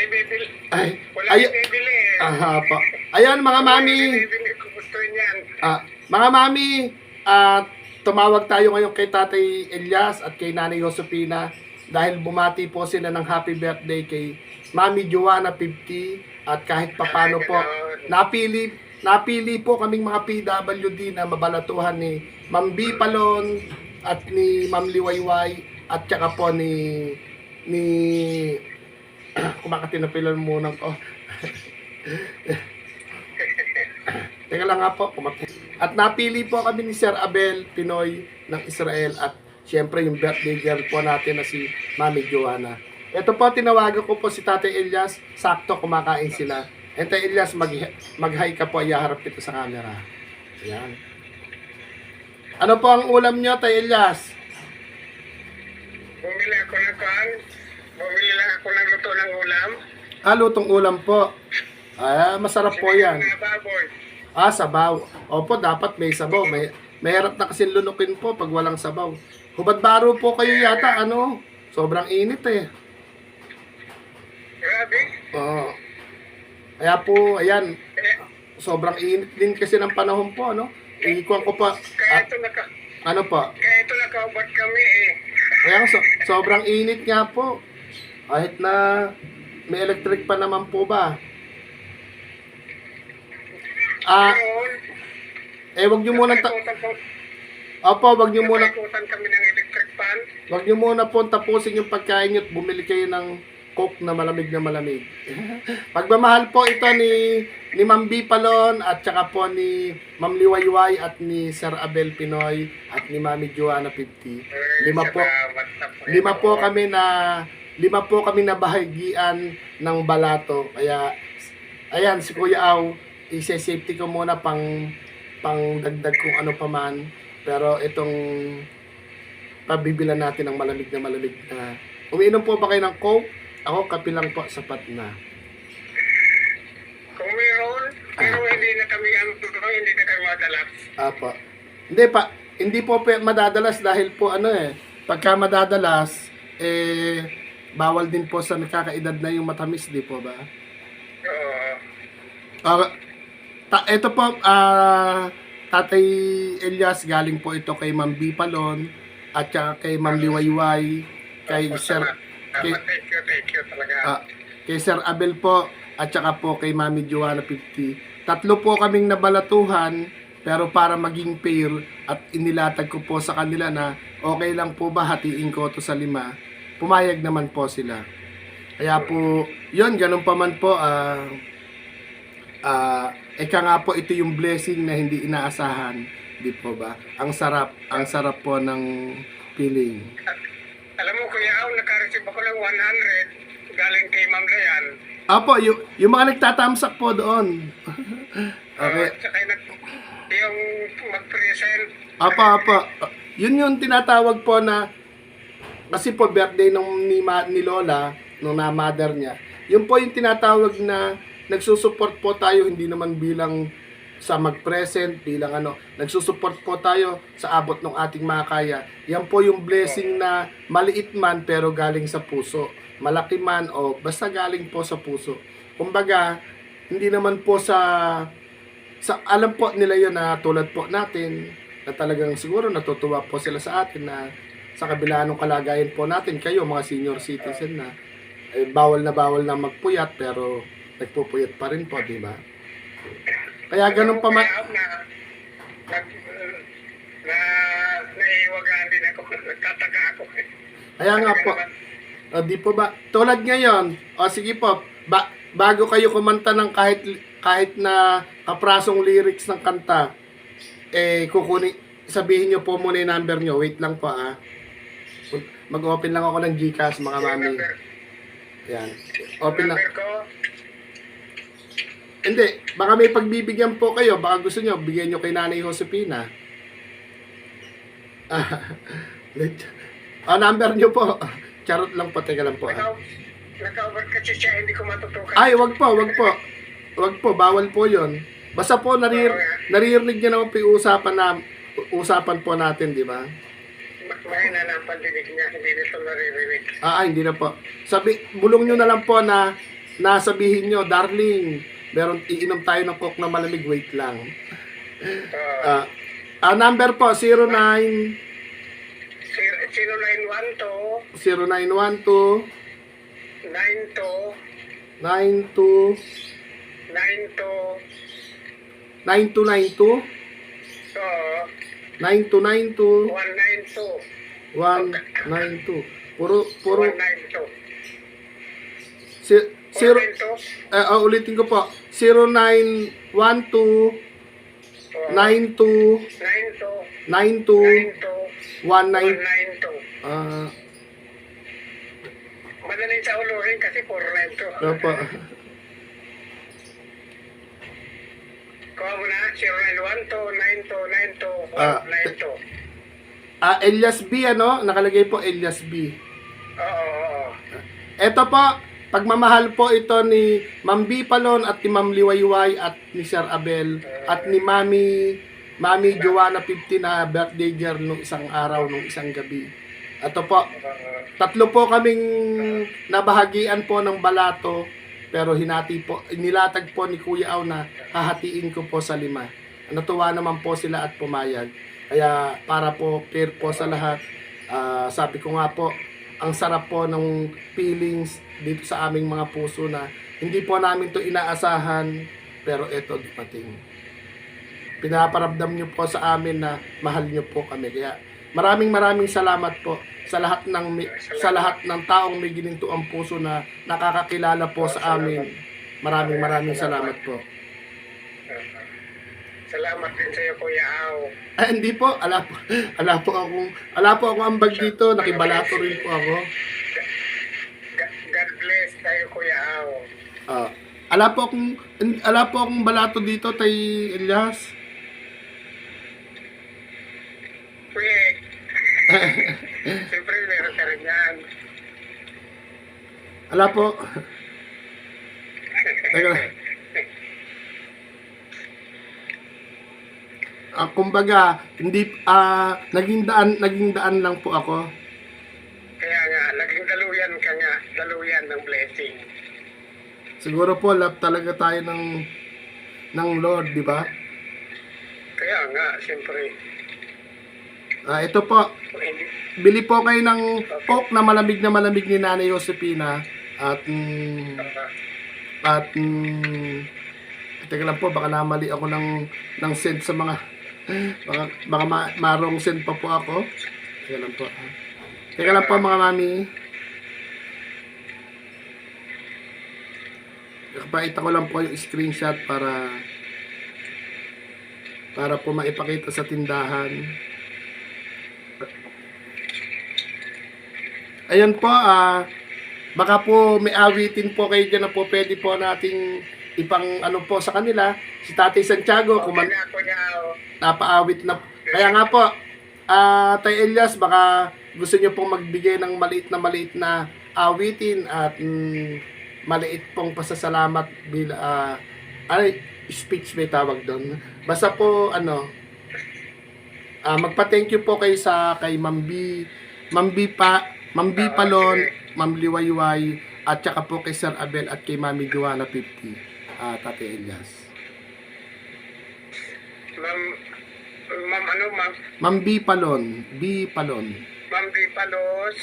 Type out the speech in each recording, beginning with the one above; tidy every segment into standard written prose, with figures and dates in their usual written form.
ibibili. Ay, Wala ay, ibibili. po. Ayan mga mami. Ibibili ko gusto niyan. Mga mami, tumawag tayo ngayon kay Tatay Elias at kay Nanay Josefina dahil bumati po sila ng happy birthday kay Mami Joanna 50 at kahit papano po napili po kaming mga PWD na mabalatuhan ni Ma'am B. Palon at ni Ma'am Liwayway at saka po ni kumakatinapilan muna ko. Teka lang nga po, at napili po kami ni Sir Abel Pinoy ng Israel at syempre yung birthday girl po natin na si Mami Joanna. Ito po, tinawagan ko po si Tatay Elias, sakto kumakain sila. And Tatay Elias, mag-hi ka po, iyaharap kita sa camera. Ayan. Ano po ang ulam nyo, Tatay Elias? Bumili ako ng kan. Bumili lang ako ng luto ng ulam. Lutong ulam po. Masarap po yan. Baboy. Sabaw. Opo, dapat may sabaw. May harap na kasi lunukin po pag walang sabaw. Hubad-baro po kayo yata, sobrang init eh. Grabe. Oo. Kaya po, ayan, sobrang init din kasi ng panahon po, Ikuan ko pa. Kaya ito Ano po? Kaya ito nakaubad kami eh. Kaya sobrang init nga po. Kahit na may electric pa naman po ba? Wag niyo muna wag niyo muna kami ng electric fan. Wag niyo muna po tapusin yung pagkain niyo at bumili kayo ng Coke na malamig na malamig. Pagmamahal po ito ni Ma'am B. Palon at saka po ni Ma'am Liwayway at ni Sir Abel Pinoy at ni Mami Joanna 50. Lima po kami na bahagian ng balato. Kaya ayan si Kuya Aw, i-safety ko muna pang dagdag kung ano pa man. Pero itong pabibilan natin ng malamig na. Umiinom po ba kayo ng Coke? Ako, kape lang po, sapat na. Kung meron, pero hindi na kami madalas. Hindi po madadalas dahil po pagka madadalas, bawal din po sa nakakaedad na yung matamis, di po ba? Oo. Ito po, Tatay Elias, galing po ito kay Ma'am B. Palon at saka kay Ma'am Liwayway, kay Sir Thank you talaga. Kay Sir Abel po at saka po kay Mami Joanna 50. Tatlo po kaming nabalatuhan pero para maging fair at inilatag ko po sa kanila na okay lang po ba hatiin ko to sa 5. Pumayag naman po sila. Kaya po, yun, ganun pa man po, eka nga po, ito yung blessing na hindi inaasahan, di po ba? Ang sarap po ng feeling. Alam mo, Kuya Aw, naka-receive ako ng 100 galing kay Ma'am Layan. Apo, yung mga nagtatamsak po doon. Okay. Tsaka yung mag-present. Apo. Yun yung tinatawag po na, kasi po birthday ni Lola, nung na-mother niya, yun po yung tinatawag na nagsusupport po tayo, hindi naman bilang sa mag-present, bilang nagsusupport po tayo sa abot ng ating makakaya. Yan po yung blessing na maliit man pero galing sa puso. Malaki man o basta galing po sa puso. Kumbaga, hindi naman po sa alam po nila yun na tulad po natin, na talagang siguro natutuwa po sila sa atin na sa kabila ng kalagayan po natin, kayo mga senior citizen na, bawal na magpuyat pero nagpupuyat pa rin po, di ba? Kaya ganun pa man. Naiwagaan din ako. Nagtataka ako. Kaya nga po. Di po ba? Tulad ngayon. Sige po. Bago kayo kumanta ng kahit na kaprasong lyrics ng kanta, sabihin nyo po muna yung number nyo. Wait lang po Mag-open lang ako ng GCash, mga mami. Yan. Open lang. Hindi, baka may pagbibigyan po kayo, baka gusto nyo, bigyan nyo kay Nanay Josefina. Number nyo po. Charot lang po, teka lang po. Naka-over kasi siya, hindi ko matutukan. Ay, wag po, bawal po yon. Basta po, naririnig nyo naman po yung usapan po natin, di ba? Mahina na ang pandinig niya, hindi nito naririnig. Hindi na po. Bulong nyo na lang po na nasabihin nyo, darling, meron iinom tayo ng Coke na malamig, wait lang. Number po, 09 0912 92 92 92 192 puro 192 zero 192 ulitin ko po 0912 92 92 19 192 Madaling sa ulo rin kasi 492 Opo. Kuha mo na 0912 92 Elias B, ano? Nakalagay po Elias B. Oo. Ito po, pagmamahal po ito ni Ma'am B Palon at ni Ma'am Liwayway at ni Sir Abel at ni Mami Joanna 50 na birthday girl nung isang araw, nung isang gabi. Ito po, tatlo po kaming nabahagian po ng balato pero nilatag po ni Kuya Au na hahatiin ko po sa 5. Natuwa naman po sila at pumayag. Kaya para po fair po sa lahat, sabi ko nga po, ang sarap po ng feelings dito sa aming mga puso na hindi po namin to inaasahan pero eto dumating. Pinaparamdam nyo po sa amin na mahal nyo po kami. Kaya maraming salamat po sa lahat ng taong may gininto ang puso na nakakakilala po sa amin. Maraming salamat po. Salamat din sa iyo, Kuya Au. Hindi po, ala po akong ambag dito, nakibalato rin po ako. God bless tayo, Kuya Au. Ala po akong balato dito, Tay Elias. Kuya, siyempre meron ka rin yan. Ala po. Teka. Kumbaga, naging daan lang po ako. Kaya nga, naging daluyan ng blessing. Siguro po, love talaga tayo ng Lord, di ba? Kaya nga, siyempre. Ito po, bili po kayo ng Coke na malamig ni Nanay Josefina at teka lang po, baka namali ako ng scent sa mga baka marong scent pa po ako. Teka lang po mga mami. Pakita ko lang po yung screenshot para po maipakita sa tindahan. Ayan po, baka po may awitin po kayo dyan na po pwede po nating ipang ano po sa kanila. Si Tatay Santiago, napaawit na. Kaya nga po, Tay Elias, baka gusto nyo pong magbigay ng maliit na awitin at maliit pong pasasalamat speech may tawag doon. Basta po, magpa-thank you po kayo kay Ma'am B Palon, Ma'am Liwayway, at saka po kay Sir Abel at kay Mami Joanna 50, Tatay Elias. Ma'am B Palon. Ma'am B Palos.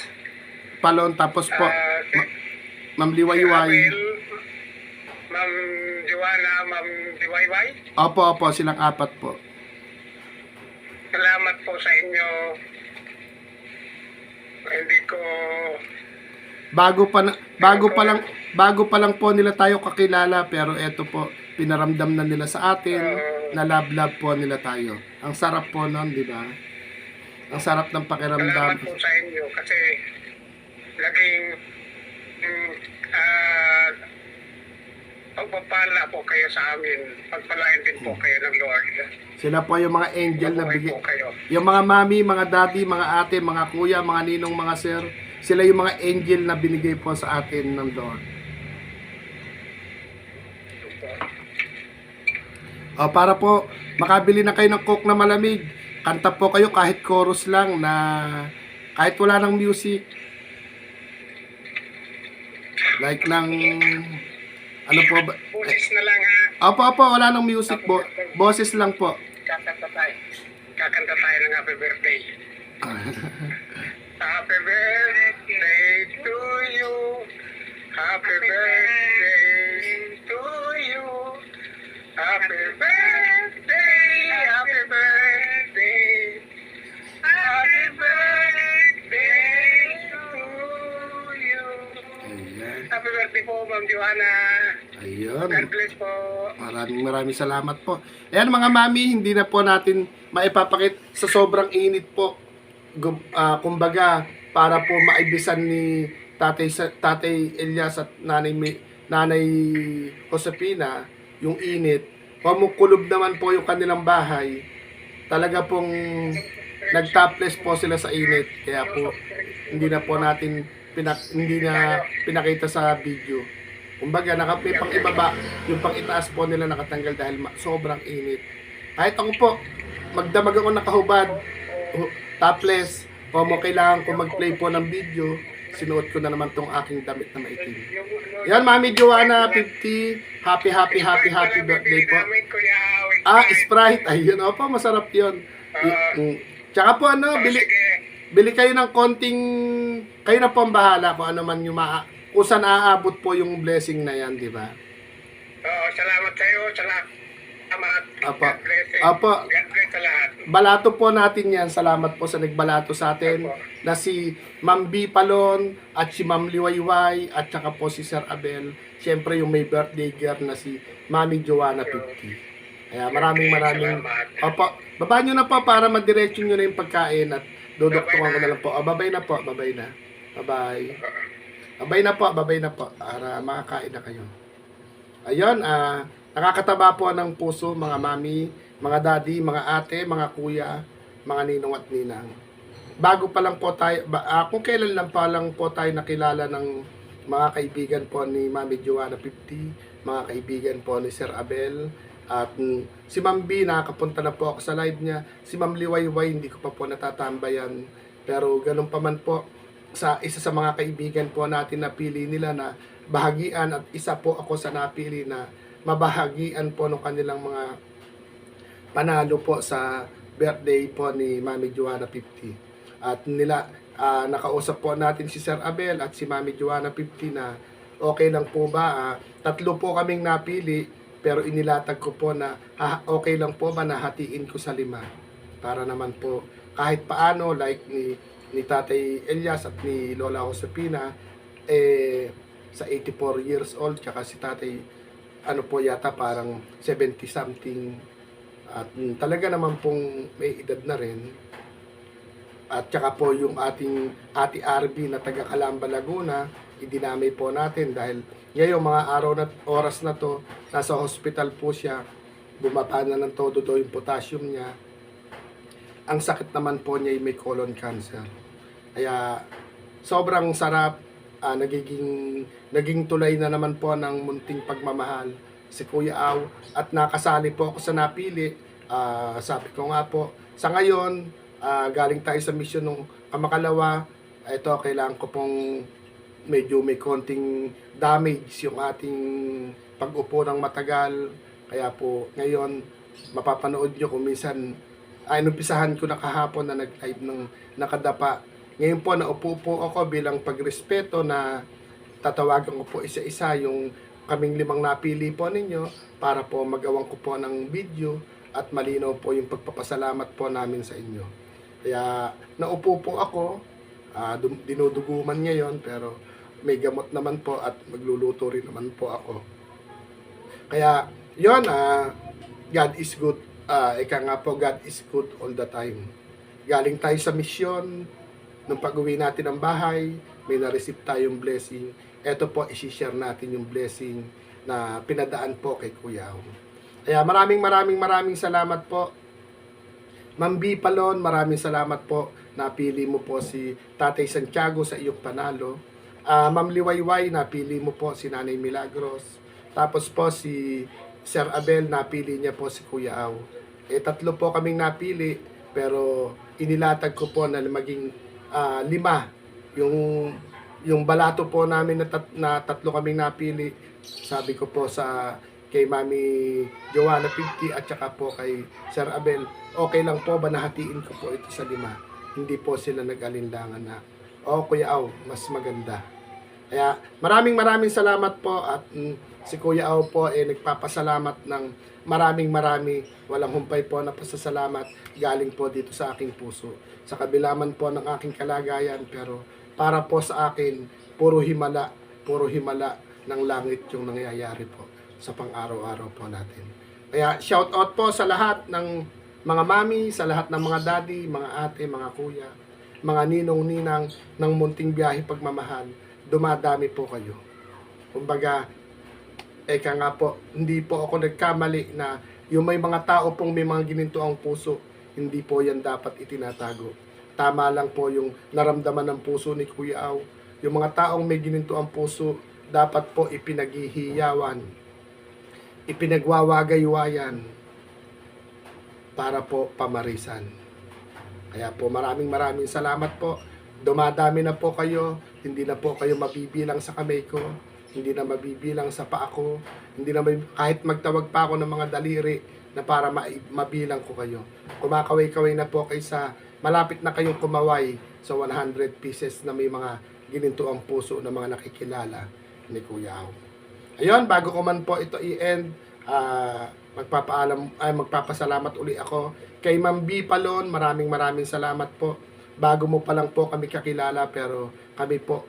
Palon, tapos po, Ma'am Liwayway. Ma'am Joanna, Ma'am Liwayway. Opo, silang 4 po. Salamat po sa inyo. Hindi ko bago pa lang po nila tayo kakilala, pero eto po, pinaramdam na nila sa atin na love po nila tayo. Ang sarap po nun, di ba? Ang sarap ng pakiramdam. Salamat po sa inyo kasi laging pagpapala po kayo sa amin. Pagpalain din po kayo ng Lord. Sila po yung mga angel na bigay. Po kayo. Yung mga mami, mga daddy, mga ate, mga kuya, mga ninong, mga sir, sila yung mga angel na binigay po sa atin ng Lord. Para po makabili na kayo ng Coke na malamig, kanta po kayo kahit chorus lang na kahit wala ng music. Like ng Ano po ba? Busis na lang ha. Opo, wala nang music po. Boses lang po. Kakanta tayo. Kakanta tayo ng happy birthday. Happy birthday to you. Happy birthday to you. Happy birthday, happy birthday. Happy birthday to you. Ayan. Happy birthday po, Ma'am Joanna. Ayun. God bless po. Maraming salamat po. Ayan mga mami, hindi na po natin maipapakit sa sobrang init po. Kumbaga, para po maibisan ni Tatay Elias at Nanay Josepina yung init. Kumukulob naman po yung kanilang bahay. Talaga pong nag-topless po sila sa init. Kaya po, hindi na po natin pinakita sa video. Kumbaga, may pang ibaba, yung pang itaas po nila nakatanggal dahil sobrang init. Kahit ako po, magdamag ako nakahubad, topless, kung kailangan ko mag-play po ng video, sinuot ko na naman tong aking damit na maitim. Yan, Mami Joanna, 50, happy birthday po. Sprite, ayun, opo, masarap yun. Tsaka po, bili kayo ng konting, kayo na po ang bahala kung ano man yung kung saan aabot po yung blessing na yan, di ba? Oo, salamat sa iyo. Salamat. Apo. God bless. Apo. God bless sa lahat. Balato po natin yan. Salamat po sa nagbalato sa atin na si Ma'am B. Palon at si Ma'am Liwayway at saka po si Sir Abel. Siyempre yung may birthday girl na si Mami Joanna 50. Kaya maraming Opo, baba nyo na po para madiretso nyo na yung pagkain at duduktungan ko na lang po. Babay na po, babay na. Babay. Babay na po para makakain na kayo. Ayun, nakakataba po ng puso mga mami, mga daddy, mga ate, mga kuya, mga ninong at ninang. Bago pa lang po tayo, kung kailan lang pa lang po tayo nakilala ng mga kaibigan po ni Mami Joanna 50, mga kaibigan po ni Sir Abel, at si Ma'am B, nakakapunta na po ako sa live niya. Si Ma'am Liwayway, hindi ko pa po natatambayan. Pero ganun pa man po, sa isa sa mga kaibigan po natin napili nila na bahagian at isa po ako sa napili na mabahagian po ng kanilang mga panalo po sa birthday po ni Mami Joanna 50. At nakausap po natin si Sir Abel at si Mami Joanna 50 na okay lang po ba, tatlo po kaming napili pero inilatag ko po na okay lang po ba na hatiin ko sa 5 para naman po kahit paano like ni Tatay Elias at ni Lola Josepina sa 84 years old tsaka si Tatay ano po yata parang 70 something at talaga naman pong may edad na rin at tsaka po yung ating Ate RB na taga Calamba, Laguna idinamay po natin dahil ngayong mga araw na oras na to nasa hospital po siya, bumaba na ng todo daw yung potassium niya. Ang sakit naman po niya ay may colon cancer. Kaya sobrang sarap, naging tulay na naman po ng munting pagmamahal si Kuya Aw at nakasali po ako sa napili. Sabi ko nga po, sa ngayon, galing tayo sa mission ng Kamakalawa, ito kailangan ko pong medyo may konting damage yung ating pag-upo ng matagal. Kaya po ngayon, mapapanood nyo kung minsan numpisahan ko na kahapon na nag-live ng nakadapa. Ngayon po, naupo po ako bilang pagrespeto na tatawagan ko po isa-isa yung kaming 5 napili po ninyo para po magawang ko po ng video at malinaw po yung pagpapasalamat po namin sa inyo. Kaya naupo po ako, dinuduguman ngayon pero may gamot naman po at magluluto rin naman po ako. Kaya yun, God is good. Ika nga po, God is good all the time. Galing tayo sa misyon, nung pag-uwi natin ng bahay, may na-receive tayong blessing. Ito po, isi-share natin yung blessing na pinadaan po kay Kuya. Kaya maraming salamat po. Ma'am B. Palon, maraming salamat po. Napili mo po si Tatay Santiago sa iyong panalo. Ma'am Liwayway, napili mo po si Nanay Milagros. Tapos po si Sir Abel, napili niya po si Kuya Aw. Tatlo po kaming napili, pero inilatag ko po na maging 5 yung yung balato po namin na tatlo kaming napili, sabi ko po kay Mami Joanna 50 at saka po kay Sir Abel, okay lang po ba nahatiin ko po ito sa 5? Hindi po sila nag-alinlangan na, Kuya Aw, mas maganda. Kaya maraming salamat po at si Kuya Aw po nagpapasalamat ng maraming walang humpay po na pasasalamat galing po dito sa aking puso. Sa kabila man po ng aking kalagayan, pero para po sa akin, puro himala ng langit yung nangyayari po sa pang-araw-araw po natin. Kaya shout out po sa lahat ng mga mami, sa lahat ng mga daddy, mga ate, mga kuya, mga ninong-ninang ng munting biyahe pagmamahal, dumadami po kayo. Kumbaga, eka nga po, hindi po ako nagkamali na yung may mga tao pong may mga gininto ang puso, hindi po yan dapat itinatago. Tama lang po yung naramdaman ng puso ni Kuya Aw. Yung mga taong may gininto ang puso, dapat po ipinaghihiyawan, ipinagwawagaywayan, para po pamarisan. Kaya po maraming salamat po. Dumadami na po kayo, hindi na po kayo mabibilang sa kamay ko, hindi na mabibilang sa paa ko, hindi na kahit magtawag pa ako ng mga daliri na para mabilang ko kayo. Kumakaway-kaway na po kaysa malapit na kayong kumaway sa 100 pieces na may mga gininto ang puso ng mga nakikilala ni Kuya Aw. Ayun, bago ko man po ito i-end, magpapasalamat uli ako kay Ma'am B. Palon. Maraming salamat po. Bago mo pa lang po kami kakilala, pero kami po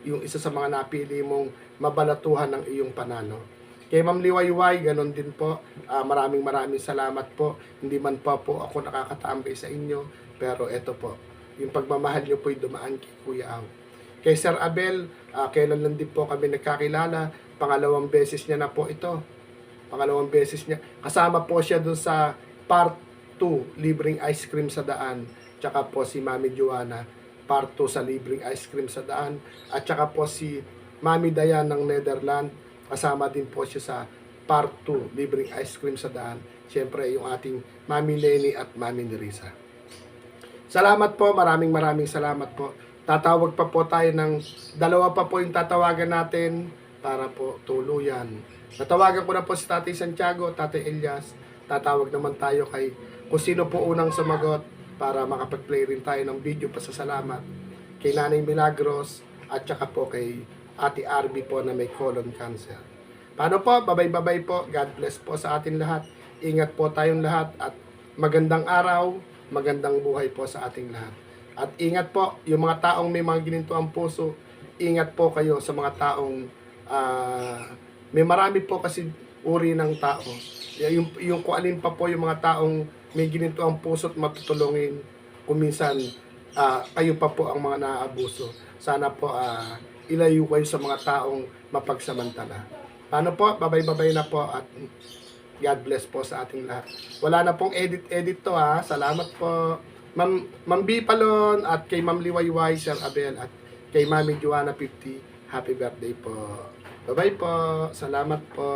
yung isa sa mga napili mong mabalatuhan ng iyong panalo. Kay Ma'am Liwayway, ganun din po. Maraming salamat po. Hindi man po ako nakakatambay sa inyo, pero eto po, yung pagmamahal nyo po'y dumaan kay Kuya Aw. Kay Sir Abel, kailan lang din po kami nagkakilala, pangalawang beses niya na po ito. Pangalawang beses niya. Kasama po siya dun sa part 2, libreng ice cream sa daan. Tsaka po si Mami Joanna, part 2 sa libreng ice cream sa daan. At tsaka po si Mami Dayan ng Netherlands, kasama din po siya sa part 2, libreng ice cream sa daan. Siyempre yung ating Mami Lenny at Mami Nerissa. Salamat po, maraming salamat po. Tatawag pa po tayo ng dalawa pa po yung tatawagan natin para po tuluyan. Natawagan ko na po si Tatay Santiago, Tatay Elias. Tatawag naman tayo kay kung sino po unang sumagot para makapag-play rin tayo ng video pasasalamat kay Nanay Milagros at saka po kay Ate Arby po na may colon cancer. Paano po? Babay po. God bless po sa atin lahat. Ingat po tayong lahat at magandang araw, magandang buhay po sa ating lahat. At ingat po, yung mga taong may mga gininto ang puso, ingat po kayo sa mga taong may marami po kasi uri ng tao. Yung kung alin pa po yung mga taong may gininto ang puso at matutulungin, kung minsan kayo pa po ang mga naaabuso. Sana po ilayo kayo sa mga taong mapagsamantala. Paano po? Babay na po at God bless po sa ating lahat. Wala na pong edit to ha. Salamat po. Ma'am B. Palon at kay Ma'am Liwayway, Sir Abel at kay Mami Joanna 50. Happy birthday po. Bye-bye po. Salamat po.